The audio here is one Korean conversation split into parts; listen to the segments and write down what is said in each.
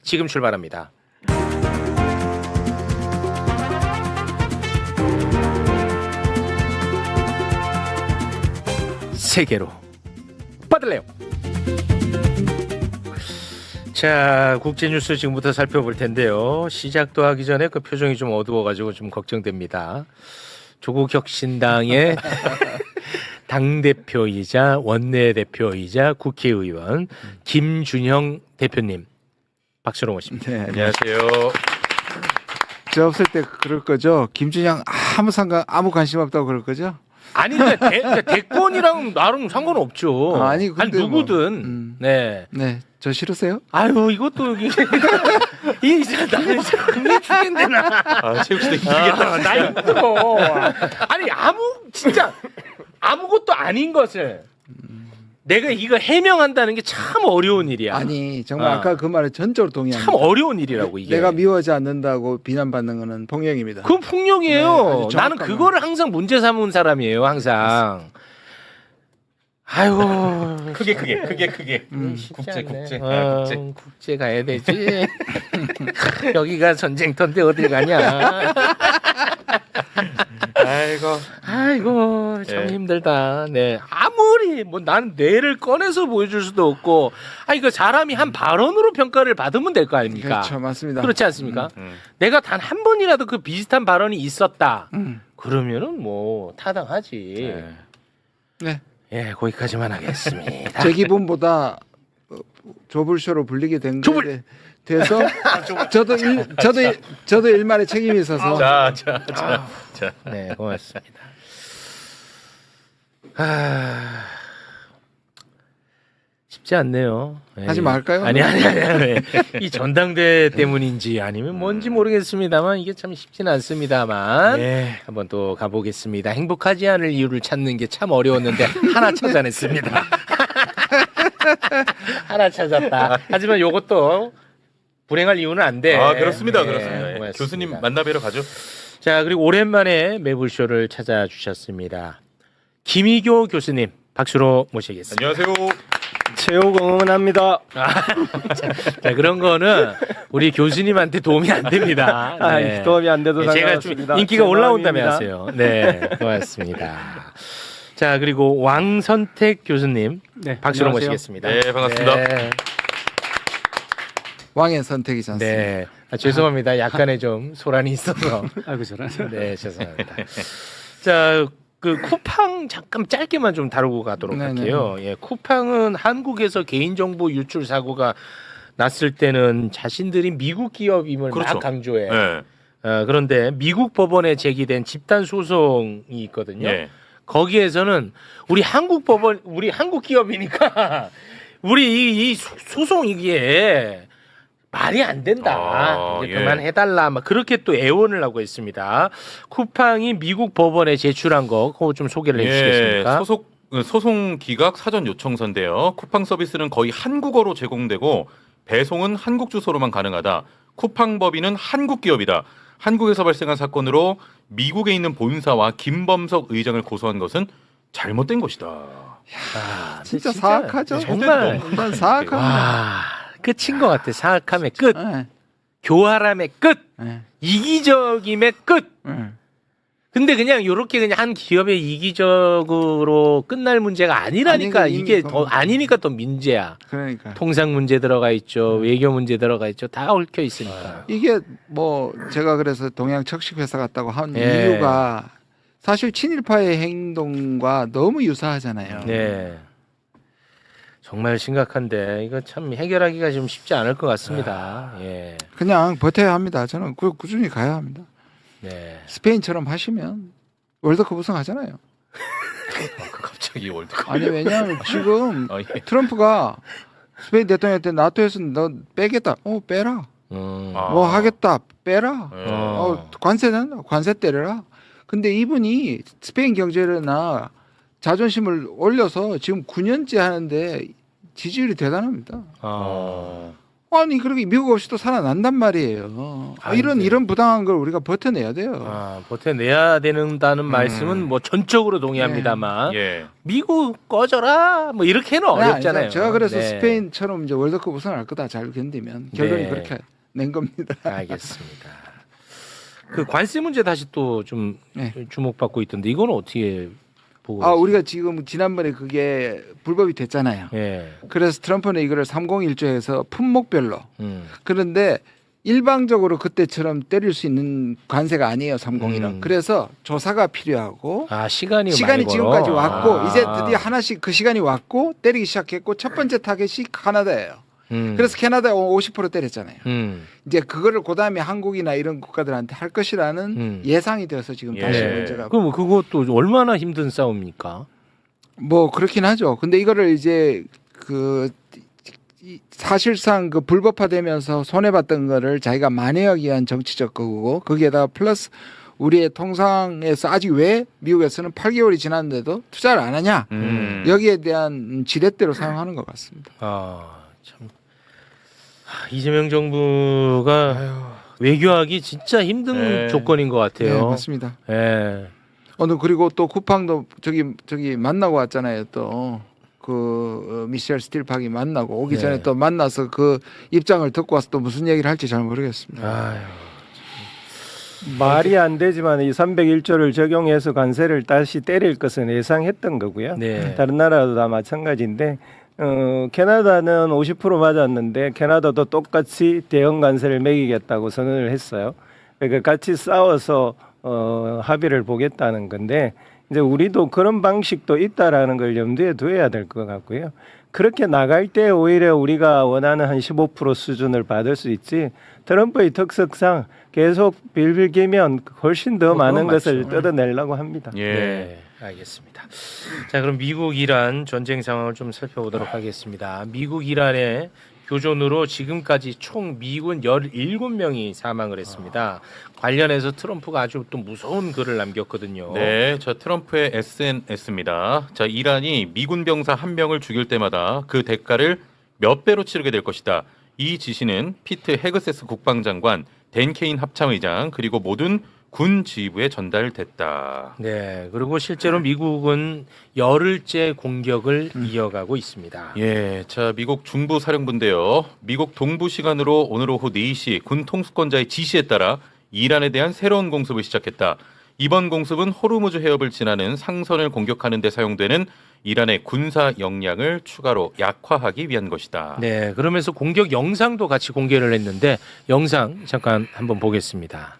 지금 출발합니다. 세계로 뻗을래요. 자, 국제뉴스 지금부터 살펴볼 텐데요. 시작도 하기 전에 그 표정이 좀 어두워가지고 좀 걱정됩니다. 조국혁신당의 당대표이자 원내대표이자 국회의원 김준형 대표님 박수로 모십니다. 네, 안녕하세요. 저 없을 때 그럴 거죠. 김준영 아무 관심 없다고 그럴 거죠. 아니 근데 대권이랑 나랑 상관없죠. 아니, 근데 누구든. 네. 네, 저 싫으세요? 아유 이것도 이게 나는 진짜 금리 죽겠네 나. 아, 최욱 씨도 힘들겠다. 나 힘들어. 아니 진짜 아무것도 아닌 것을 내가 이거 해명한다는 게 참 어려운 일이야. 아니 정말 아까 그 말에 전적으로 동의합니다. 참 어려운 일이라고 이게. 내가 미워하지 않는다고 비난받는 거는 폭력입니다. 그건 폭력이에요. 네, 아주 정확한 나는 그거를 항상 문제 삼은 사람이에요. 항상. 아이고. 크게. 쉽지 국제. 않네. 국제 가야 되지. 여기가 전쟁터인데 어딜 가냐. 아이고 참 네. 힘들다. 네. 아무리 뭐 나는 뇌를 꺼내서 보여줄 수도 없고, 아니 그 사람이 한 발언으로 평가를 받으면 될 거 아닙니까? 그렇죠, 맞습니다. 그렇지 않습니까? 내가 단 한 번이라도 그 비슷한 발언이 있었다. 음. 그러면은 뭐 타당하지. 네, 예, 거기까지만 하겠습니다. 제 기분보다 조불쇼로 불리게 된 조불- 거에 대해서 저도 일말의 책임이 있어서 자. 네, 고맙습니다. 쉽지 않네요. 하지 말까요? 아니. 이 전당대 때문인지 아니면 뭔지 모르겠습니다만 이게 참 쉽지는 않습니다만 한번 또 가보겠습니다. 행복하지 않을 이유를 찾는 게 참 어려웠는데 하나 찾아냈습니다. 하나 찾았다. 하지만 요것도 불행할 이유는 안 돼. 아, 그렇습니다. 네, 그렇습니다. 예. 고맙습니다. 교수님 만나뵈러 가죠. 자, 그리고 오랜만에 매불쇼를 찾아주셨습니다. 김희교 교수님 박수로 모시겠습니다. 안녕하세요. 최욱 응원합니다. 자, 그런 거는 우리 교수님한테 도움이 안 됩니다. 네. 도움이 안 돼도 제가 좀 상관없습니다. 인기가 올라온다며 죄송합니다. 하세요. 네, 고맙습니다. 자, 그리고 왕선택 교수님 네, 박수로 안녕하세요. 모시겠습니다. 네, 반갑습니다. 네. 왕의 선택이지 않습니까? 네. 죄송합니다. 약간의 좀 소란이 있어서. 아이고 저런. 네, 죄송합니다. 자, 그 쿠팡 잠깐 짧게만 좀 다루고 가도록 네네. 할게요. 예, 쿠팡은 한국에서 개인정보 유출 사고가 났을 때는 자신들이 미국 기업임을 그렇죠. 막 강조해. 네. 그런데 미국 법원에 제기된 집단 소송이 있거든요. 예. 거기에서는 우리 한국 법원, 우리 한국 기업이니까 우리 이 소송 이게 말이 안 된다. 아, 이제 예. 그만해달라. 막 그렇게 또 애원을 하고 있습니다. 쿠팡이 미국 법원에 제출한 거 그거 좀 소개를 해주시겠습니까? 소송 기각 사전 요청서인데요. 쿠팡 서비스는 거의 한국어로 제공되고 배송은 한국 주소로만 가능하다. 쿠팡 법인은 한국 기업이다. 한국에서 발생한 사건으로 미국에 있는 본사와 김범석 의장을 고소한 것은 잘못된 것이다. 진짜 사악하죠. 정말. 일단 사악합니다. 와, 끝인 것 같아. 사악함의 끝, 네, 교활함의 끝, 네, 이기적임의 끝. 네. 근데 그냥 요렇게 그냥 한 기업의 이기적으로 끝날 문제가 아니라니까. 아니, 이게 이미 더 아니니까 또 문제야. 그러니까 통상 문제 들어가 있죠. 외교 문제 들어가 있죠. 다 얽혀 있으니까. 이게 뭐 제가 그래서 동양 척식 회사 같다고 한 예. 이유가 사실 친일파의 행동과 너무 유사하잖아요. 네. 정말 심각한데 이거 참 해결하기가 좀 쉽지 않을 것 같습니다. 예. 그냥 버텨야 합니다. 저는 꾸준히 가야 합니다. 네. 스페인처럼 하시면 월드컵 우승하잖아요. 갑자기 월드컵. 아니 왜냐하면 지금 예. 트럼프가 스페인 대통령 때 나토에서 너 빼겠다. 빼라. 아. 뭐 하겠다. 빼라. 예. 관세는 관세 때려라. 근데 이분이 스페인 경제나 자존심을 올려서 지금 9년째 하는데 지지율이 대단합니다. 아니 그렇게 미국 없이도 살아난단 말이에요. 이런 부당한 걸 우리가 버텨내야 돼요. 버텨내야 된다는 말씀은 뭐 전적으로 동의합니다만 예. 미국 꺼져라 뭐 이렇게는 어렵잖아요. 제가 그래서 네. 스페인처럼 이제 월드컵 우승할 거다 잘 견디면 결론이 네. 그렇게 낸 겁니다. 알겠습니다. 그 관세 문제 다시 또 좀 네. 주목받고 있던데 이건 어떻게 보고 우리가 지금 지난번에 그게 불법이 됐잖아요. 예. 그래서 트럼프는 이거를 301조에서 품목별로 음. 그런데 일방적으로 그때처럼 때릴 수 있는 관세가 아니에요. 301은. 그래서 조사가 필요하고 시간이 지금까지 왔고 이제 아. 드디어 하나씩 그 시간이 왔고 때리기 시작했고 첫 번째 타겟이 캐나다예요. 그래서 캐나다 50% 때렸잖아요. 이제 그거를 그다음에 한국이나 이런 국가들한테 할 것이라는 예상이 되어서 지금 다시 문제가. 그럼 그것도 얼마나 힘든 싸움입니까? 뭐 그렇긴 하죠. 근데 이거를 이제 사실상 그 불법화되면서 손해봤던 거를 자기가 만회하기 위한 정치적 거고 거기에다가 플러스 우리의 통상에서 아직 왜 미국에서는 8개월이 지났는데도 투자를 안 하냐 여기에 대한 지렛대로 사용하는 것 같습니다. 참 이재명 정부가 외교하기 진짜 힘든 조건인 것 같아요. 네, 맞습니다. 예. 오늘 그리고 또 쿠팡도 저기 만나고 왔잖아요. 또 그 미셸 스틸팍이 만나고 오기 전에 또 만나서 그 입장을 듣고 와서 또 무슨 얘기를 할지 잘 모르겠습니다. 말이 안 되지만 이 301조를 적용해서 관세를 다시 때릴 것은 예상했던 거고요. 네. 다른 나라도 다 마찬가지인데 캐나다는 50% 맞았는데 캐나다도 똑같이 대형 관세를 매기겠다고 선언을 했어요. 그러니까 같이 싸워서 합의를 보겠다는 건데 이제 우리도 그런 방식도 있다라는 걸 염두에 두어야 될 것 같고요. 그렇게 나갈 때 오히려 우리가 원하는 한 15% 수준을 받을 수 있지 트럼프의 특성상 계속 빌빌 개면 훨씬 더 많은 것을 뜯어내려고 합니다. 예. 네, 알겠습니다. 자, 그럼 미국 이란 전쟁 상황을 좀 살펴보도록 하겠습니다. 미국 이란의 교전으로 지금까지 총 미군 17명이 사망을 했습니다. 관련해서 트럼프가 아주 또 무서운 글을 남겼거든요. 네, 저 트럼프의 SNS입니다. 자, 이란이 미군 병사 한 명을 죽일 때마다 그 대가를 몇 배로 치르게 될 것이다. 이 지시는 피트 헤그세스 국방장관, 댄 케인 합참의장 그리고 모든 군 지휘부에 전달됐다. 네, 그리고 실제로 미국은 열흘째 공격을 이어가고 있습니다. 예, 자 미국 중부 사령부인데요. 미국 동부 시간으로 오늘 오후 4시 군 통수권자의 지시에 따라 이란에 대한 새로운 공습을 시작했다. 이번 공습은 호르무즈 해협을 지나는 상선을 공격하는 데 사용되는 이란의 군사 역량을 추가로 약화하기 위한 것이다. 네, 그러면서 공격 영상도 같이 공개를 했는데 영상 잠깐 한번 보겠습니다.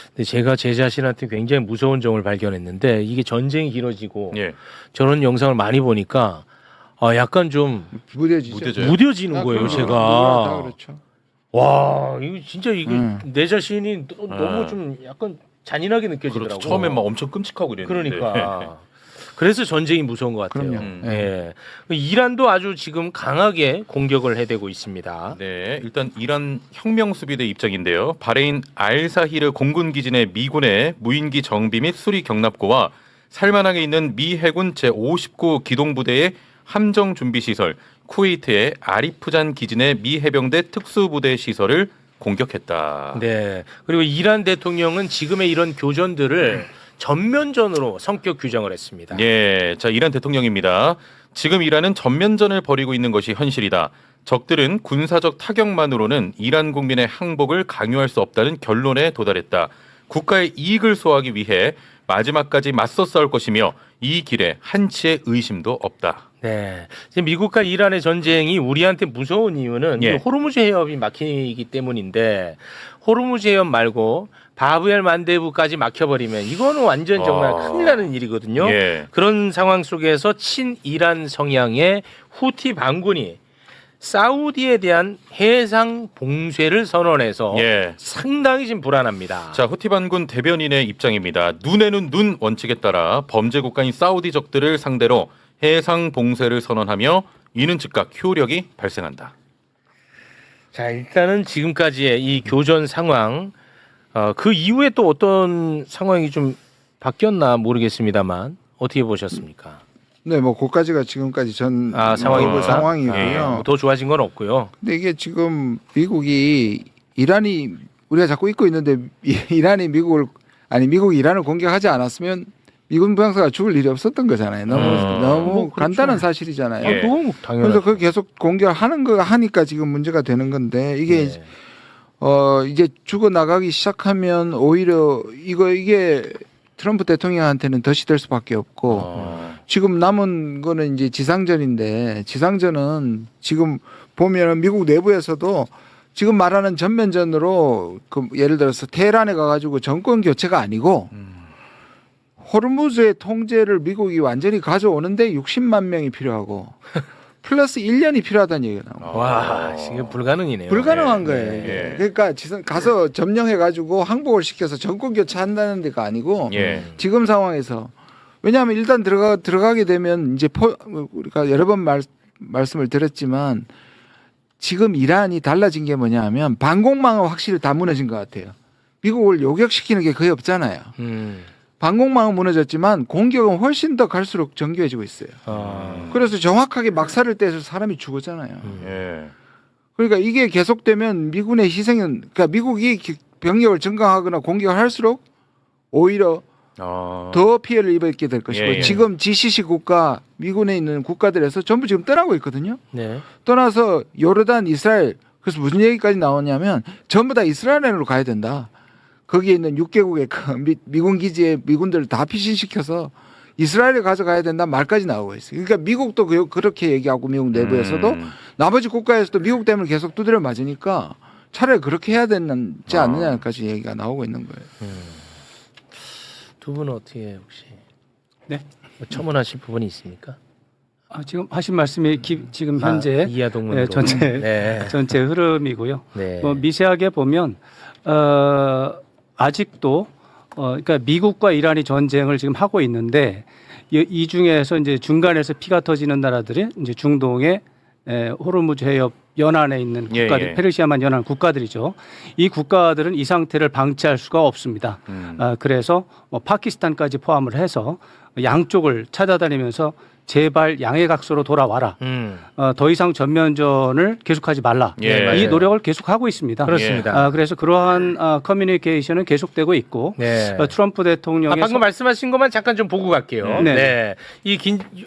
근데 제가 제 자신한테 굉장히 무서운 점을 발견했는데 이게 전쟁이 길어지고 예, 저런 영상을 많이 보니까 약간 좀 무뎌져요. 무뎌지는 거예요, 그렇죠. 제가. 다 그렇죠. 와, 이거 진짜 이게 내 자신이 너무 좀 약간 잔인하게 느껴지더라고. 그렇죠. 처음엔 막 엄청 끔찍하고 이랬는데. 그러니까. 그래서 전쟁이 무서운 것 같아요. 그럼요. 예. 이란도 아주 지금 강하게 공격을 해대고 있습니다. 네, 일단 이란 혁명수비대 입장인데요. 바레인 알사히르 공군기지 내 미군의 무인기 정비 및 수리 경납고와 살만항에 있는 미 해군 제59 기동부대의 함정 준비 시설, 쿠웨이트의 아리프잔 기지 내 미 해병대 특수부대 시설을 공격했다. 네. 그리고 이란 대통령은 지금의 이런 교전들을 전면전으로 성격 규정을 했습니다. 예, 자 이란 대통령입니다. 지금 이란은 전면전을 벌이고 있는 것이 현실이다. 적들은 군사적 타격만으로는 이란 국민의 항복을 강요할 수 없다는 결론에 도달했다. 국가의 이익을 소화하기 위해 마지막까지 맞서 싸울 것이며 이 길에 한치의 의심도 없다. 네. 지금 미국과 이란의 전쟁이 우리한테 무서운 이유는 예. 이 호르무즈 해협이 막히기 때문인데 호르무즈 해협 말고 바브엘 만데부까지 막혀버리면 이거는 완전 정말 큰일 나는 일이거든요. 예. 그런 상황 속에서 친이란 성향의 후티 반군이 사우디에 대한 해상 봉쇄를 선언해서 예. 상당히 지금 불안합니다. 자, 후티 반군 대변인의 입장입니다. 눈에는 눈 원칙에 따라 범죄 국가인 사우디 적들을 상대로 해상 봉쇄를 선언하며 이는 즉각 효력이 발생한다. 자, 일단은 지금까지의 이 교전 상황, 그 이후에 또 어떤 상황이 좀 바뀌었나 모르겠습니다만 어떻게 보셨습니까? 네, 뭐 거기까지가 지금까지 전 상황입니다. 상황이고요. 뭐더 좋아진 건 없고요. 근데 이게 지금 미국이 이란이 우리가 자꾸 잊고 있는데 이란이 미국이 이란을 공격하지 않았으면 미군 부양사가 죽을 일이 없었던 거잖아요. 너무 뭐 그렇죠. 간단한 사실이잖아요. 예. 그건 당연하죠. 그래서 그 계속 공격하는 거 하니까 지금 문제가 되는 건데 이게 네. 이제 죽어 나가기 시작하면 오히려 이게 트럼프 대통령한테는 덫이 될 수밖에 없고 지금 남은 거는 이제 지상전인데 지상전은 지금 보면은 미국 내부에서도 지금 말하는 전면전으로 그 예를 들어서 테헤란에 가가지고 정권 교체가 아니고 호르무즈의 통제를 미국이 완전히 가져오는데 60만 명이 필요하고 플러스 1년이 필요하다는 얘기가 나옵니다. 와, 지금 불가능이네요. 불가능한 예, 거예요. 예. 그러니까 가서 점령해가지고 항복을 시켜서 정권 교체한다는 데가 아니고 예. 지금 상황에서 왜냐하면 일단 들어가게 되면 이제 우리가 여러 번 말씀을 드렸지만 지금 이란이 달라진 게 뭐냐면 방공망은 확실히 다 무너진 것 같아요. 미국을 요격시키는 게 거의 없잖아요. 방공망은 무너졌지만 공격은 훨씬 더 갈수록 정교해지고 있어요. 그래서 정확하게 막살을 떼서 사람이 죽었잖아요. 예. 그러니까 이게 계속되면 미군의 희생은 그러니까 미국이 병력을 증강하거나 공격을 할수록 오히려 더 피해를 입게 될 것이고 예, 예. 지금 GCC 국가 미군에 있는 국가들에서 전부 지금 떠나고 있거든요. 네. 떠나서 요르단, 이스라엘 그래서 무슨 얘기까지 나오냐면 전부 다 이스라엘로 가야 된다. 거기에 있는 6개국의 미군 기지에 미군들을 다 피신시켜서 이스라엘에 가져가야 된다 말까지 나오고 있어요. 그러니까 미국도 그렇게 얘기하고 미국 내부에서도 나머지 국가에서도 미국 때문에 계속 두드려 맞으니까 차라리 그렇게 해야 되지 않느냐까지 얘기가 나오고 있는 거예요. 두 분은 어떻게 혹시 네. 뭐 첨언하실 부분이 있습니까? 지금 하신 말씀이 지금 현재 이하동문으로 전체 흐름이고요. 네. 뭐 미세하게 보면 아직도 그러니까 미국과 이란이 전쟁을 지금 하고 있는데 이 중에서 이제 중간에서 피가 터지는 나라들이 이제 중동의 호르무즈 해협 연안에 있는 국가들, 예. 페르시아만 연안 국가들이죠. 이 국가들은 이 상태를 방치할 수가 없습니다. 그래서 뭐 파키스탄까지 포함을 해서 양쪽을 찾아다니면서 제발 양해각서로 돌아와라. 더 이상 전면전을 계속하지 말라. 예. 이 노력을 계속하고 있습니다. 그렇습니다. 그래서 그러한 커뮤니케이션은 계속되고 있고 네. 트럼프 대통령의 방금 말씀하신 것만 잠깐 좀 보고 갈게요. 네. 네.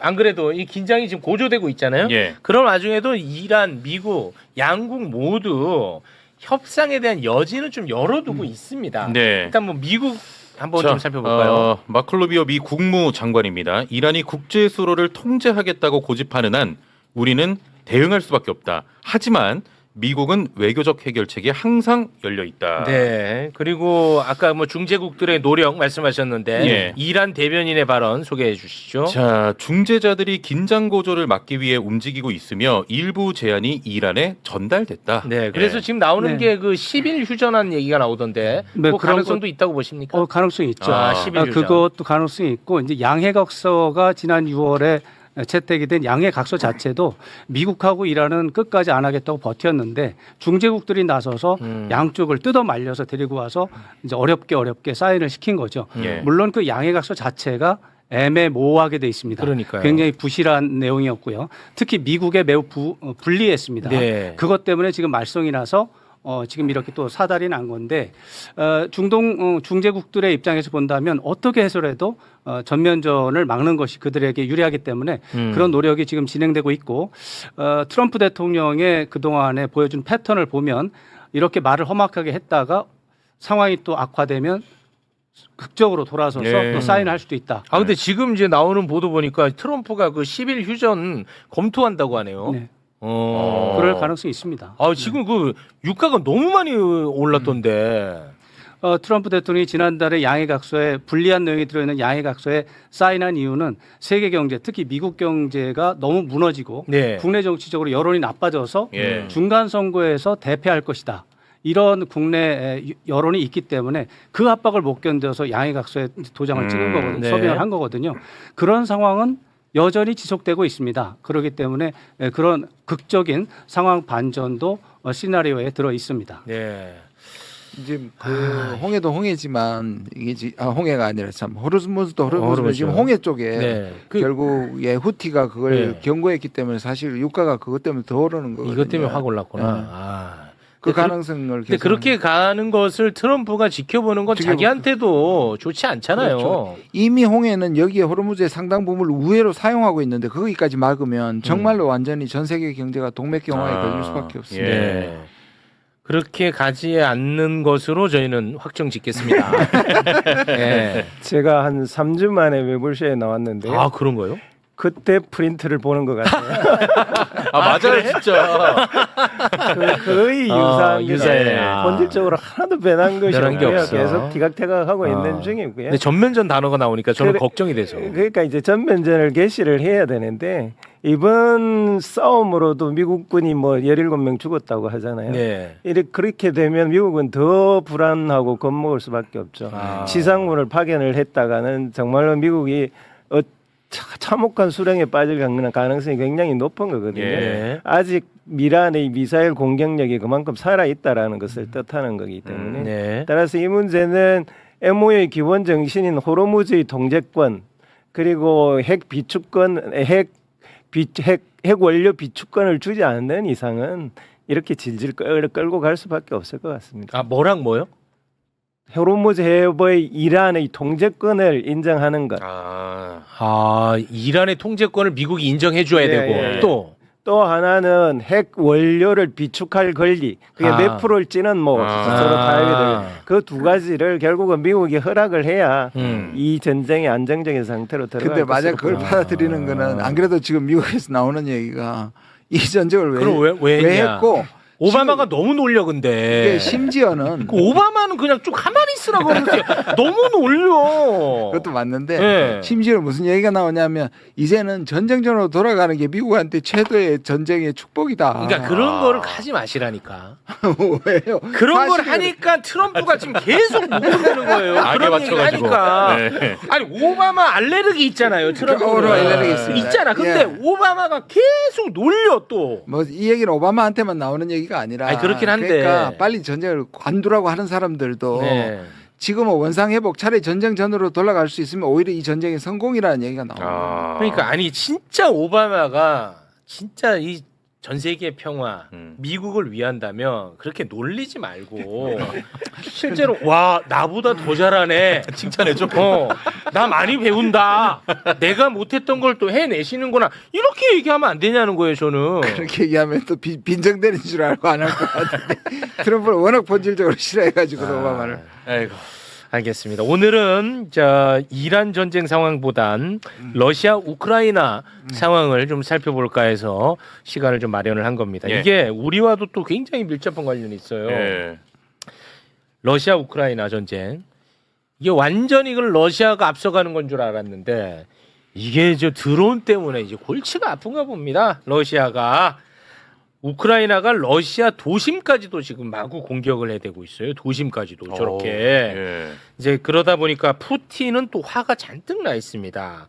안 그래도 이 긴장이 지금 고조되고 있잖아요. 예. 그런 와중에도 이란, 미국, 양국 모두 협상에 대한 여지는 좀 열어두고 있습니다. 네. 일단 뭐 미국 한번 좀 살펴볼까요? 마크 루비오 미 국무장관입니다. 이란이 국제 수로를 통제하겠다고 고집하는 한 우리는 대응할 수밖에 없다. 하지만 미국은 외교적 해결책에 항상 열려 있다. 네. 그리고 아까 뭐 중재국들의 노력 말씀하셨는데 예. 이란 대변인의 발언 소개해 주시죠. 자, 중재자들이 긴장 고조를 막기 위해 움직이고 있으며 일부 제안이 이란에 전달됐다. 네. 그래서 지금 나오는 네. 게 그 10일 휴전한 얘기가 나오던데 네, 그 그런 가능성도 있다고 보십니까? 가능성이 있죠. 10일 휴전. 그것도 가능성이 있고 이제 양해각서가 지난 6월에 채택이 된 양해각서 자체도 미국하고 이란은 끝까지 안 하겠다고 버텼는데 중재국들이 나서서 양쪽을 뜯어 말려서 데리고 와서 이제 어렵게 사인을 시킨 거죠. 예. 물론 그 양해각서 자체가 애매모호하게 돼 있습니다. 그러니까요. 굉장히 부실한 내용이었고요. 특히 미국에 매우 불리했습니다. 네. 그것 때문에 지금 말썽이 나서 지금 이렇게 또 사달이 난 건데 중동 중재국들의 입장에서 본다면 어떻게 해서라도 전면전을 막는 것이 그들에게 유리하기 때문에 그런 노력이 지금 진행되고 있고 트럼프 대통령의 그동안에 보여준 패턴을 보면 이렇게 말을 험악하게 했다가 상황이 또 악화되면 극적으로 돌아서서 예. 또 사인할 수도 있다. 근데 지금 이제 나오는 보도 보니까 트럼프가 그 10일 휴전 검토한다고 하네요. 네. 어. 그럴 가능성이 있습니다. 지금 그 유가가 너무 많이 올랐던데. 트럼프 대통령이 지난달에 양해각서에 불리한 내용이 들어있는 양해각서에 사인한 이유는 세계 경제, 특히 미국 경제가 너무 무너지고 네. 국내 정치적으로 여론이 나빠져서 예. 중간 선거에서 대패할 것이다. 이런 국내 여론이 있기 때문에 그 압박을 못 견뎌서 양해각서에 도장을 찍은 거거든요. 네. 서명을 한 거거든요. 그런 상황은 여전히 지속되고 있습니다. 그렇기 때문에 그런 극적인 상황 반전도 시나리오에 들어 있습니다. 네. 이제 그 홍해도 홍해지만 이게 홍해가 아니라 참 호르무즈도 호르무즈지만 지금 홍해 쪽에 네. 결국 후티가 그걸 네. 경고했기 때문에 사실 유가가 그것 때문에 더 오르는 거거든요. 이것 때문에 확 올랐구나. 네. 아. 그 근데 가능성을 근데 계속 그렇게 가는 것을 트럼프가 지켜보는 건 자기한테도 좋지 않잖아요. 그렇죠. 이미 홍해는 여기에 호르무즈의 상당 부분을 우회로 사용하고 있는데 거기까지 막으면 정말로 완전히 전 세계 경제가 동맥경화에 걸릴 수밖에 없습니다. 예. 네. 그렇게 가지 않는 것으로 저희는 확정 짓겠습니다. 네. 제가 한 3주 만에 매불쇼에 나왔는데요. 아 그런 거요? 그때 프린트를 보는 것 같아요. 아, 맞아요, 진짜. 거의 유사한 유사해. 게 아. 본질적으로 하나도 변한 것이 변한 게 없고요. 없어. 계속 기각태각하고 아. 있는 중이고요. 근데 전면전 단어가 나오니까 저는 그래- 걱정이 돼서. 그러니까 이제 전면전을 개시를 해야 되는데 이번 싸움으로도 미국군이 뭐 17명 죽었다고 하잖아요. 네. 이렇게 그렇게 되면 미국은 더 불안하고 겁먹을 수밖에 없죠. 아. 지상군을 파견을 했다가는 정말로 미국이 참혹한 수령에 빠질 가능성이 굉장히 높은 거거든요. 예. 아직 미란의 미사일 공격력이 그만큼 살아 있다라는 것을 뜻하는 거기 때문에 네. 따라서 이 문제는 MOU의 기본 정신인 호르무즈의 통제권 그리고 핵 비축권, 핵 원료 비축권을 주지 않는 이상은 이렇게 질질 끌고 갈 수밖에 없을 것 같습니다. 아 뭐랑 뭐요? 호르무즈 해협의 이란의 통제권을 인정하는 것. 아 이란의 통제권을 미국이 인정해줘야 예, 되고 예. 또 하나는 핵 원료를 비축할 권리. 그게 아. 몇 프로를 찌는 뭐 서로 다르게 그 두 가지를 결국은 미국이 허락을 해야 이 전쟁이 안정적인 상태로 들어갈 근데 만약 것으로 그걸 보입니다. 받아들이는 거는 안 그래도 지금 미국에서 나오는 얘기가 이 전쟁을 그럼 왜 왜 했냐? 했고 오바마가 너무 놀려 근데. 이게 심지어는 그 오바마는 그냥 좀 가만히 있으라고 그러지. 너무 놀려. 그것도 맞는데 네. 심지어 무슨 얘기가 나오냐면 이제는 전쟁전으로 돌아가는 게 미국한테 최대의 전쟁의 축복이다. 그러니까 그런 거를 하지 마시라니까. 왜요? 그런 걸 사실은 하니까 트럼프가 지금 계속 목을 거예요. 악에 그런 얘기 맞춰가지고. 하니까. 네. 아니 오바마 알레르기 있잖아요. 트럼프. 알레르기 있습니다. 있잖아. 근데 예. 오바마가 계속 놀려 또. 뭐 이 얘기는 오바마한테만 나오는 얘기가 아니라 아니, 그렇긴 한데. 그러니까 빨리 전쟁을 관두라고 하는 사람들도 네. 지금은 원상 회복 차라리 전쟁 전으로 돌아갈 수 있으면 오히려 이 전쟁이 성공이라는 얘기가 나옵니다. 그러니까 아니 진짜 오바마가 진짜 이 전 세계 평화, 미국을 위한다면 그렇게 놀리지 말고 실제로 와 나보다 더 잘하네. 칭찬해줘. 나 많이 배운다. 내가 못했던 걸 또 해내시는구나. 이렇게 얘기하면 안 되냐는 거예요, 저는. 그렇게 얘기하면 또 빈정대는 줄 알고 안 할 것 같은데 트럼프를 워낙 본질적으로 싫어해가지고 오바마를. 아이고. 알겠습니다. 오늘은 이란 전쟁 상황보단 러시아 우크라이나 상황을 좀 살펴볼까 해서 시간을 좀 마련을 한 겁니다. 예. 이게 우리와도 또 굉장히 밀접한 관련이 있어요. 예. 러시아 우크라이나 전쟁. 이게 완전히 이걸 러시아가 앞서가는 건 줄 알았는데 이게 저 드론 때문에 이제 골치가 아픈가 봅니다. 러시아가. 우크라이나가 러시아 도심까지도 지금 마구 공격을 해대고 있어요. 도심까지도 저렇게. 예. 이제 그러다 보니까 푸틴은 또 화가 잔뜩 나 있습니다.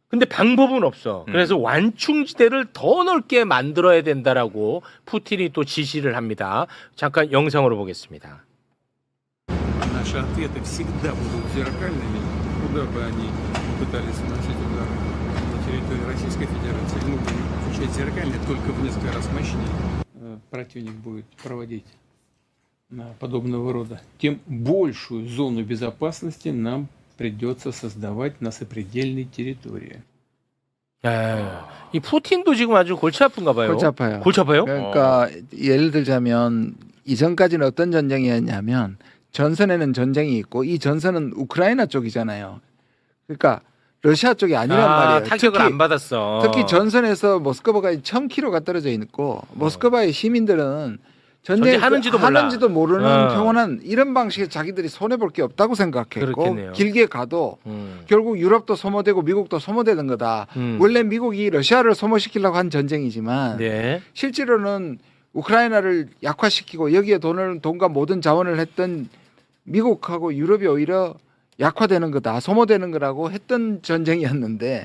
근데 방법은 없어. 그래서 완충지대를 더 넓게 만들어야 된다라고 푸틴이 또 지시를 합니다. 잠깐 영상으로 보겠습니다. Наши ответы всегда будут зеркальными, куда бы они пытались наносить удары на территории Российской Федерации. Мы будем отвечать зеркально, только в несколько раз мощнее противник будет проводить подобного рода. Тем большую зону безопасности нам придется создавать на сопредельной территории. 이 푸틴도 지금 아주 골치 아픈가 봐요. 골치 아파요. 골치 아파요? 그러니까 예를 들자면 이전까지는 어떤 전쟁이었냐면 전선에는 전쟁이 있고 이 전선은 우크라이나 쪽이잖아요. 그러니까 러시아 쪽이 아니란 말이에요. 타격을 안 받았어. 특히 전선에서 모스크바가 1000km가 떨어져 있고 모스크바의 시민들은 전쟁하는지도 몰라. 하는지도 모르는 어. 경우는 이런 방식에 자기들이 손해 볼 게 없다고 생각했고 그렇겠네요. 길게 가도 결국 유럽도 소모되고 미국도 소모되는 거다. 원래 미국이 러시아를 소모시키려고 한 전쟁이지만 네. 실제로는 우크라이나를 약화시키고 여기에 돈과 모든 자원을 했던 미국하고 유럽이 오히려 약화되는 거다, 소모되는 거라고 했던 전쟁이었는데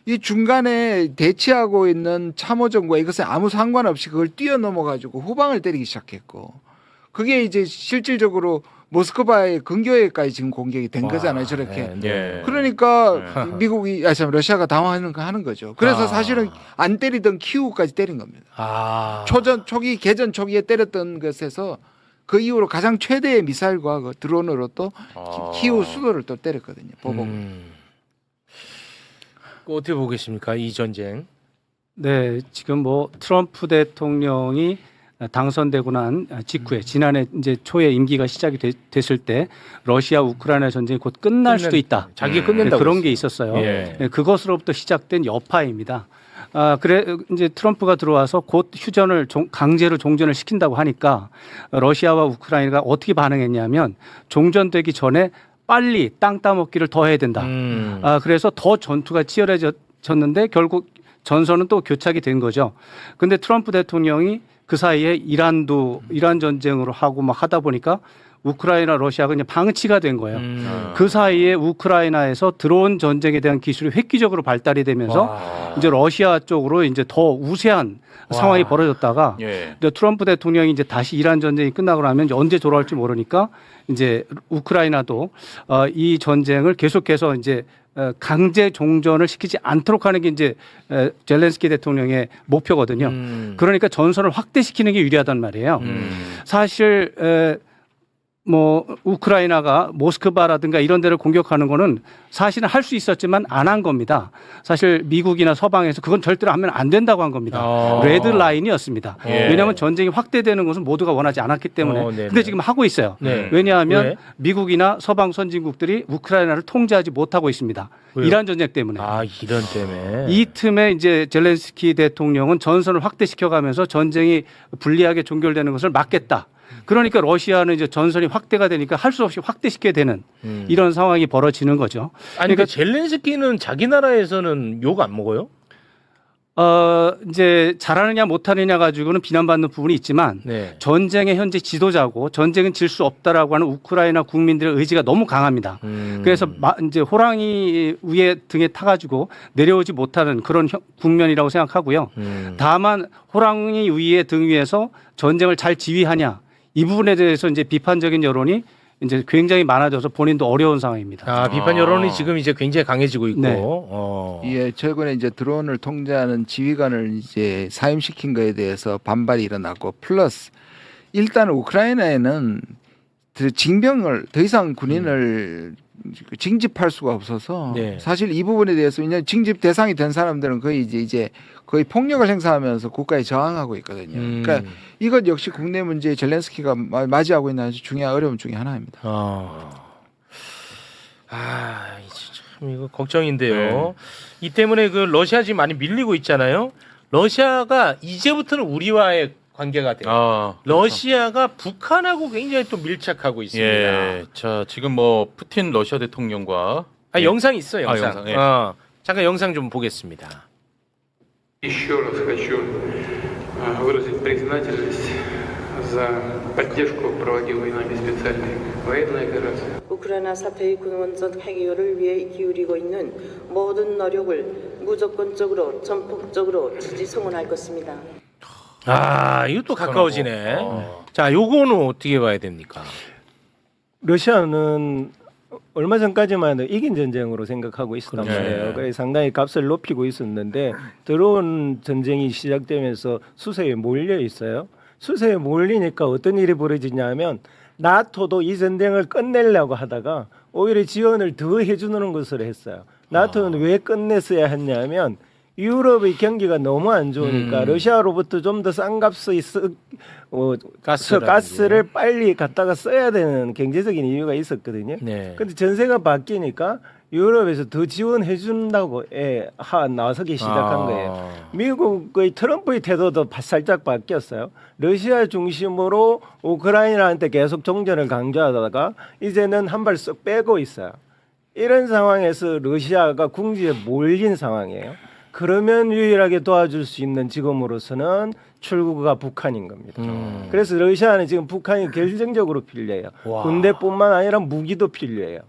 이 중간에 대치하고 있는 참호정부가 이것에 아무 상관없이 그걸 뛰어넘어 가지고 후방을 때리기 시작했고 그게 이제 실질적으로 모스크바의 근교에까지 지금 공격이 된 거잖아요. 저렇게. 예. 그러니까 러시아가 당황하는 거 하는 거죠. 그래서 사실은 안 때리던 키우까지 때린 겁니다. 초기 개전 초기에 때렸던 것에서 그 이후로 가장 최대의 미사일과 그 드론으로 또 키우 수도를 또 때렸거든요. 보복. 어떻게 보겠습니까? 이 전쟁. 네, 지금 뭐 트럼프 대통령이 당선되고 난 직후에 지난해 이제 초에 임기가 시작이 됐을 때 러시아 우크라이나 전쟁이 곧 끝날 수도 있다. 자기가 끝낸다고 그런 했어요. 게 있었어요. 예. 네, 그것으로부터 시작된 여파입니다. 그래 이제 트럼프가 들어와서 곧 휴전을 강제로 종전을 시킨다고 하니까 러시아와 우크라이나가 어떻게 반응했냐면 종전되기 전에 빨리 땅 따먹기를 더 해야 된다. 그래서 더 전투가 치열해졌는데 결국 전선은 또 교착이 된 거죠. 근데 트럼프 대통령이 그 사이에 이란 전쟁으로 하고 막 하다 보니까 우크라이나 러시아가 그냥 방치가 된 거예요. 그 사이에 우크라이나에서 드론 전쟁에 대한 기술이 획기적으로 발달이 되면서 이제 러시아 쪽으로 이제 더 우세한 상황이 벌어졌다가 이제 트럼프 대통령이 이제 다시 이란 전쟁이 끝나고 나면 이제 언제 돌아올지 모르니까 이제 우크라이나도 이 전쟁을 계속해서 이제 강제 종전을 시키지 않도록 하는 게 이제 젤렌스키 대통령의 목표거든요. 그러니까 전선을 확대시키는 게 유리하단 말이에요. 사실 뭐 우크라이나가 모스크바라든가 이런 데를 공격하는 거는 사실은 할 수 있었지만 안 한 겁니다. 사실 미국이나 서방에서 그건 절대로 하면 안 된다고 한 겁니다. 레드 라인이었습니다. 왜냐하면 전쟁이 확대되는 것은 모두가 원하지 않았기 때문에. 근데 지금 하고 있어요. 왜냐하면 왜? 미국이나 서방 선진국들이 우크라이나를 통제하지 못하고 있습니다. 왜요? 이란 전쟁 때문에. 이런 때문에. 이 틈에 이제 젤렌스키 대통령은 전선을 확대시켜가면서 전쟁이 불리하게 종결되는 것을 막겠다. 그러니까 러시아는 이제 전선이 확대가 되니까 할 수 없이 확대시켜야 되는 이런 상황이 벌어지는 거죠. 아니 그러니까 젤렌스키는 자기 나라에서는 욕 안 먹어요? 이제 잘하느냐 못하느냐 가지고는 비난받는 부분이 있지만 전쟁의 현재 지도자고 전쟁은 질 수 없다라고 하는 우크라이나 국민들의 의지가 너무 강합니다. 그래서 이제 호랑이 위에 등에 타가지고 내려오지 못하는 그런 국면이라고 생각하고요. 다만 호랑이 위에 등 위에서 전쟁을 잘 지휘하냐 이 부분에 대해서 이제 비판적인 여론이 이제 굉장히 많아져서 본인도 어려운 상황입니다. 비판 여론이 지금 이제 굉장히 강해지고 있고. 네. 예, 최근에 이제 드론을 통제하는 지휘관을 이제 사임시킨 거에 대해서 반발이 일어났고 플러스 일단 우크라이나에는 징병을 더 이상 군인을 징집할 수가 없어서 사실 이 부분에 대해서 왜냐하면 징집 대상이 된 사람들은 거의 이제 거의 폭력을 행사하면서 국가에 저항하고 있거든요. 그러니까 이것 역시 국내 문제에 젤렌스키가 맞이하고 있는 아주 중요한 어려움 중에 하나입니다. 참 이거 걱정인데요. 이 때문에 그 러시아 지금 많이 밀리고 있잖아요. 러시아가 이제부터는 우리와의 관계가 돼요. 러시아가 북한하고 굉장히 또 밀착하고 있습니다. 예. 자, 지금 뭐 푸틴 러시아 대통령과 영상 있어, 영상. 영상, 예. 잠깐 영상 좀 보겠습니다. Еще раз хочу выразить признательность за поддержку проводимой нами специальной военной операции. 우크라이나 사태의 근원적 해결을 위해 기울이고 있는 모든 노력을 무조건적으로 전폭적으로 지지 성원할 것입니다. 이것도 가까워지네. 자, 요거는 어떻게 봐야 됩니까? 러시아는 얼마 전까지만 해도 이긴 전쟁으로 생각하고 있었단 그렇죠. 말이에요. 그래서 상당히 값을 높이고 있었는데 드론 전쟁이 시작되면서 수세에 몰려 있어요. 수세에 몰리니까 어떤 일이 벌어지냐면 나토도 이 전쟁을 끝내려고 하다가 오히려 지원을 더 해주는 것으로 했어요. 나토는 왜 끝냈어야 했냐면 유럽의 경기가 너무 안 좋으니까 러시아로부터 좀 더 싼 값의 가스를 빨리 갖다가 써야 되는 경제적인 이유가 있었거든요. 그런데 전세가 바뀌니까 유럽에서 더 지원해 준다고 나서기 시작한 거예요. 미국의 트럼프의 태도도 살짝 바뀌었어요. 러시아 중심으로 우크라이나한테 계속 종전을 강조하다가 이제는 한 발 쏙 빼고 있어요. 이런 상황에서 러시아가 궁지에 몰린 상황이에요. 그러면 유일하게 도와줄 수 있는 지금으로서는 출구가 북한인 겁니다. 그래서 러시아는 지금 북한이 결정적으로 필요해요. 와. 군대뿐만 아니라 무기도 필요해요.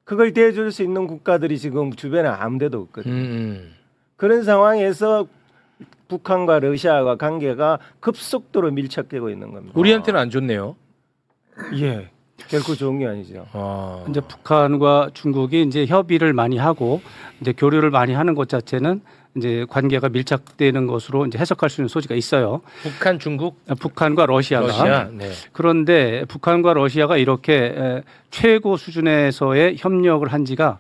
그걸 대줄 수 있는 국가들이 지금 주변에 아무데도 없거든요. 그런 상황에서 북한과 러시아가 관계가 급속도로 밀착되고 있는 겁니다. 우리한테는 안 좋네요. 예, 결코 좋은 게 아니죠. 이제 북한과 중국이 이제 협의를 많이 하고 이제 교류를 많이 하는 것 자체는 이제 관계가 밀착되는 것으로 이제 해석할 수 있는 소지가 있어요. 북한, 중국, 북한과 러시아가. 러시아. 네. 그런데 북한과 러시아가 이렇게 최고 수준에서의 협력을 한 지가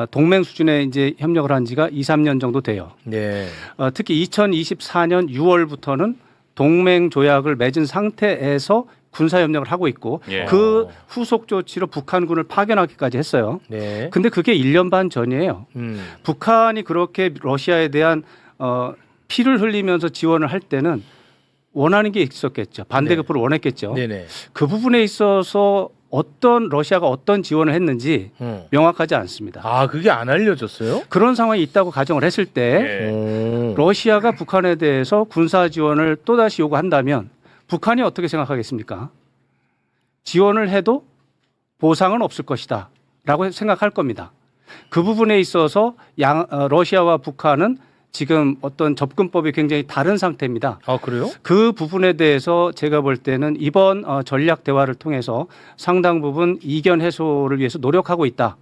동맹 수준의 이제 협력을 한 지가 2, 3년 정도 돼요. 네. 특히 2024년 6월부터는 동맹 조약을 맺은 상태에서 군사 협력을 하고 있고 예. 그 후속 조치로 북한군을 파견하기까지 했어요. 네. 근데 그게 1년 반 전이에요. 북한이 그렇게 러시아에 대한 피를 흘리면서 지원을 할 때는 원하는 게 있었겠죠. 반대급부를 원했겠죠. 네네. 그 부분에 있어서 러시아가 어떤 지원을 했는지 명확하지 않습니다. 아, 그게 안 알려졌어요? 그런 상황이 있다고 가정을 했을 때 예. 러시아가 북한에 대해서 군사 지원을 또다시 요구한다면 북한이 어떻게 생각하겠습니까? 지원을 해도 보상은 없을 것이다 라고 생각할 겁니다. 그 부분에 있어서 러시아와 북한은 지금 어떤 접근법이 굉장히 다른 상태입니다. 아, 그래요? 그 부분에 대해서 제가 볼 때는 이번 전략 대화를 통해서 상당 부분 이견 해소를 위해서 노력하고 있다.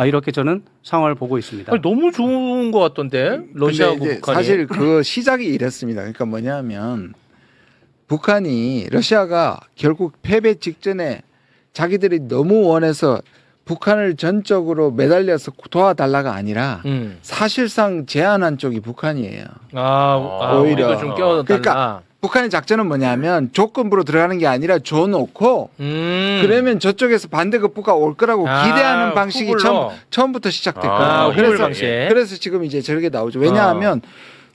이렇게 저는 상황을 보고 있습니다. 아니, 너무 좋은 것 같던데 러시아하고 근데 이제 북한이. 사실 그 시작이 이랬습니다. 그러니까 뭐냐면 북한이 러시아가 결국 패배 직전에 자기들이 너무 원해서 북한을 전적으로 매달려서 도와달라가 아니라 사실상 제안한 쪽이 북한이에요. 오히려 오히려. 좀 껴달라. 그러니까 북한의 작전은 뭐냐면 조건부로 들어가는 게 아니라 줘놓고 그러면 저쪽에서 반대급부가 올 거라고 기대하는 방식이 후불로. 처음부터 시작됐거든요. 후불 방식. 그래서 지금 이제 저렇게 나오죠. 왜냐하면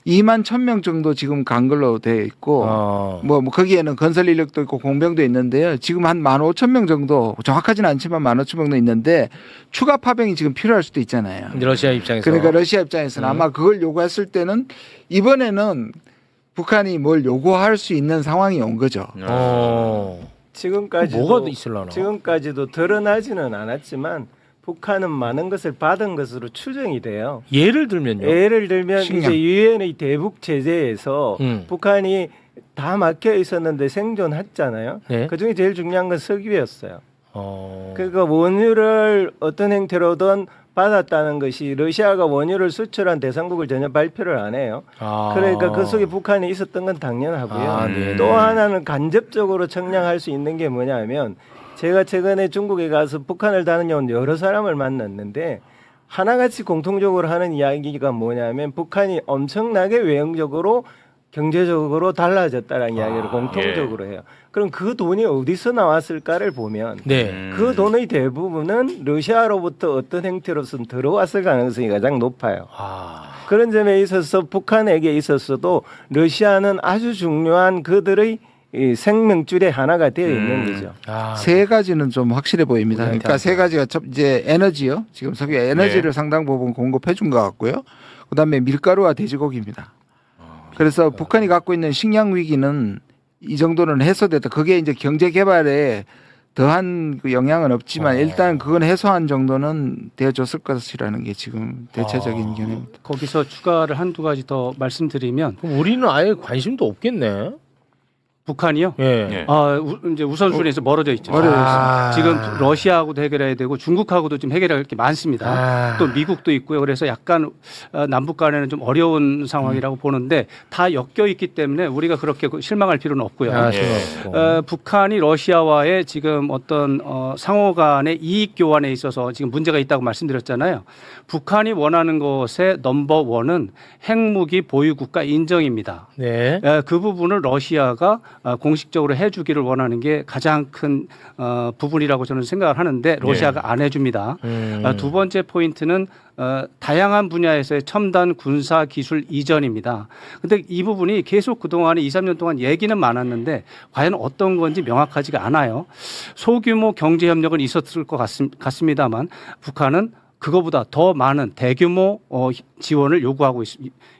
2만 1,000명 정도 지금 간 걸로 되어 있고 뭐 거기에는 건설 인력도 있고 공병도 있는데요. 지금 한 15,000명 정도 정확하지는 않지만 15,000명도 있는데 추가 파병이 지금 필요할 수도 있잖아요. 러시아 입장에서. 그러니까 러시아 입장에서는 아마 그걸 요구했을 때는 이번에는 북한이 뭘 요구할 수 있는 상황이 온 거죠. 지금까지도 뭐가 있을라나? 지금까지도 드러나지는 않았지만 북한은 많은 것을 받은 것으로 추정이 돼요. 예를 들면요. 예를 들면 식량. 이제 유엔의 대북 제재에서 북한이 다 막혀 있었는데 생존했잖아요. 네. 그중에 제일 중요한 건 석유였어요. 그러니까 원유를 어떤 형태로든 받았다는 것이 러시아가 원유를 수출한 대상국을 전혀 발표를 안 해요. 그러니까 그 속에 북한이 있었던 건 당연하고요. 네. 또 하나는 간접적으로 청량할 수 있는 게 뭐냐면 제가 최근에 중국에 가서 북한을 다녀온 여러 사람을 만났는데 하나같이 공통적으로 하는 이야기가 뭐냐면 북한이 엄청나게 외형적으로 경제적으로 달라졌다는 이야기를 공통적으로 해요. 그럼 그 돈이 어디서 나왔을까를 보면 네. 그 돈의 대부분은 러시아로부터 어떤 형태로든 들어왔을 가능성이 가장 높아요. 그런 점에 있어서 북한에게 있어서도 러시아는 아주 중요한 그들의 이 생명줄의 하나가 되어 있는 거죠. 세 가지는 좀 확실해 보입니다. 그러니까 세 가지가 이제 에너지요. 지금 석유 에너지를 상당 부분 공급해 준 것 같고요. 그다음에 밀가루와 돼지고기입니다. 그래서 북한이 갖고 있는 식량 위기는 이 정도는 해소됐다. 그게 이제 경제 개발에 더한 그 영향은 없지만 일단 그건 해소한 정도는 되어줬을 것이라는 게 지금 대체적인 견해입니다. 거기서 추가를 한두 가지 더 말씀드리면 그럼 우리는 아예 관심도 없겠네. 북한이요? 예. 이제 우선순위에서 멀어져 있죠. 지금 러시아하고도 해결해야 되고 중국하고도 좀 해결할 게 많습니다. 또 미국도 있고요. 그래서 약간 남북 간에는 좀 어려운 상황이라고 보는데 다 엮여 있기 때문에 우리가 그렇게 실망할 필요는 없고요. 북한이 러시아와의 지금 어떤 상호 간의 이익 교환에 있어서 지금 문제가 있다고 말씀드렸잖아요. 북한이 원하는 것의 넘버 원은 핵무기 보유 국가 인정입니다. 네. 그 부분을 러시아가 공식적으로 해주기를 원하는 게 가장 큰 부분이라고 저는 생각을 하는데 러시아가 안 해줍니다. 두 번째 포인트는 다양한 분야에서의 첨단 군사 기술 이전입니다. 근데 이 부분이 계속 그동안에 2, 3년 동안 얘기는 많았는데 과연 어떤 건지 명확하지가 않아요. 소규모 경제 협력은 있었을 것 같습니다만 북한은 그거보다 더 많은 대규모 지원을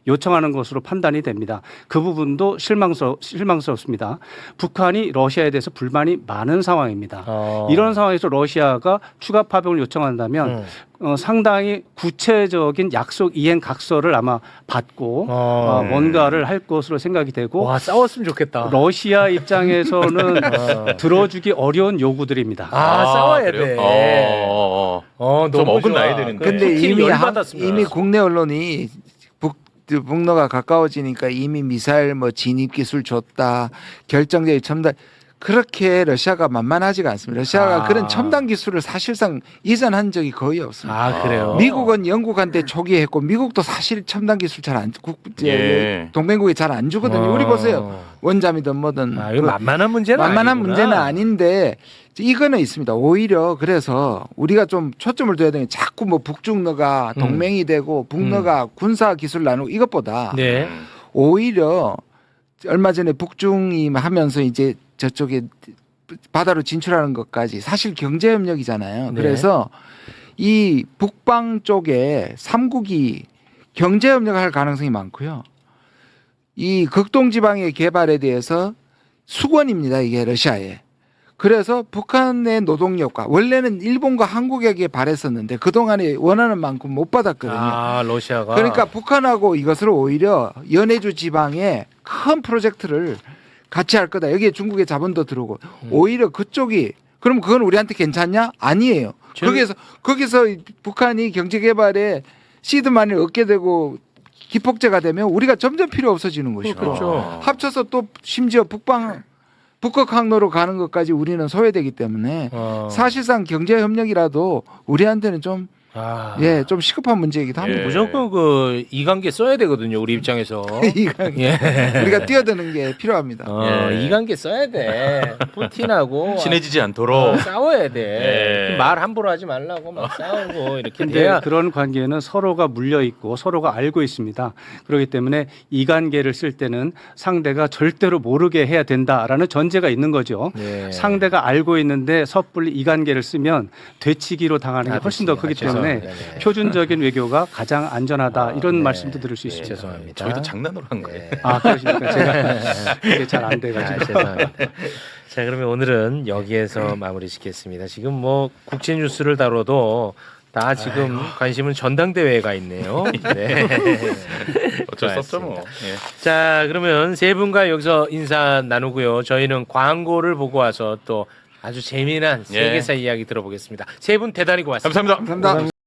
요청하는 것으로 판단이 됩니다. 그 부분도 실망스럽습니다. 북한이 러시아에 대해서 불만이 많은 상황입니다. 이런 상황에서 러시아가 추가 파병을 요청한다면 상당히 구체적인 약속 이행 각서를 아마 받고 뭔가를 할 것으로 생각이 되고 와, 싸웠으면 좋겠다. 러시아 입장에서는 들어주기 어려운 요구들입니다. 싸워야 그래요? 돼. 좀 너무 어긋나야 좋아. 되는데. 근데 푸틴이 이미 열받았습니다. 이미 국내 언론이 북러가 가까워지니까 이미 미사일 뭐 진입 기술 줬다, 결정적인 첨단, 그렇게 러시아가 만만하지가 않습니다. 러시아가 그런 첨단 기술을 사실상 이전한 적이 거의 없습니다. 그래요. 미국은 영국한테 초기에 했고, 미국도 사실 첨단 기술 잘 안 동맹국에 잘 안 주거든요. 우리 보세요, 원잠이든 뭐든 이거 만만한 문제는 만만한 아니구나. 문제는 아닌데 이거는 있습니다. 오히려 그래서 우리가 좀 초점을 둬야 되는 게 자꾸 뭐 북중러가 동맹이 되고 북러가 군사 기술 나누고 이것보다 네. 오히려 얼마 전에 북중이 하면서 이제 저쪽에 바다로 진출하는 것까지 사실 경제 협력이잖아요. 네. 그래서 이 북방 쪽에 3국이 경제 협력을 할 가능성이 많고요. 이 극동 지방의 개발에 대해서 수건입니다. 이게 러시아에. 그래서 북한의 노동력과 원래는 일본과 한국에게 바랬었는데 그동안에 원하는 만큼 못 받았거든요. 러시아가. 그러니까 북한하고 이것을 오히려 연해주 지방에 큰 프로젝트를 같이 할 거다. 여기에 중국의 자본도 들어오고 오히려 그쪽이 그럼 그건 우리한테 괜찮냐? 아니에요. 거기서 북한이 경제 개발에 시드만을 얻게 되고 기폭제가 되면 우리가 점점 필요 없어지는 것이고 그렇죠. 합쳐서 또 심지어 북극 항로로 가는 것까지 우리는 소외되기 때문에 사실상 경제 협력이라도 우리한테는 좀 좀 시급한 문제이기도 합니다. 무조건 그 이관계 써야 되거든요. 우리 입장에서. 우리가 뛰어드는 게 필요합니다. 이관계 써야 돼. 푸틴하고 친해지지 않도록 싸워야 돼. 예. 말 함부로 하지 말라고 막 싸우고 이렇게 근데 돼야. 그런 관계는 서로가 물려 있고 서로가 알고 있습니다. 그렇기 때문에 이관계를 쓸 때는 상대가 절대로 모르게 해야 된다라는 전제가 있는 거죠. 네. 상대가 알고 있는데 섣불리 이관계를 쓰면 되치기로 당하는 게 훨씬 더 크기 때문에 표준적인 외교가 가장 안전하다 이런 말씀도 드릴 수 있습니다. 죄송합니다. 저희도 장난으로 한 거예요. 그러십니까? 제가 그게 잘 안 돼가지고. 죄송합니다. 자, 그러면 오늘은 여기에서 마무리 짓겠습니다. 지금 뭐 국제 뉴스를 다뤄도 다 지금 관심은 전당대회가 있네요. 네. 어쩔 수 없죠 뭐. 예. 자, 그러면 세 분과 여기서 인사 나누고요. 저희는 광고를 보고 와서 또 아주 재미난 세계사 이야기 들어보겠습니다. 세 분 대단히 고맙습니다. 감사합니다. 감사합니다.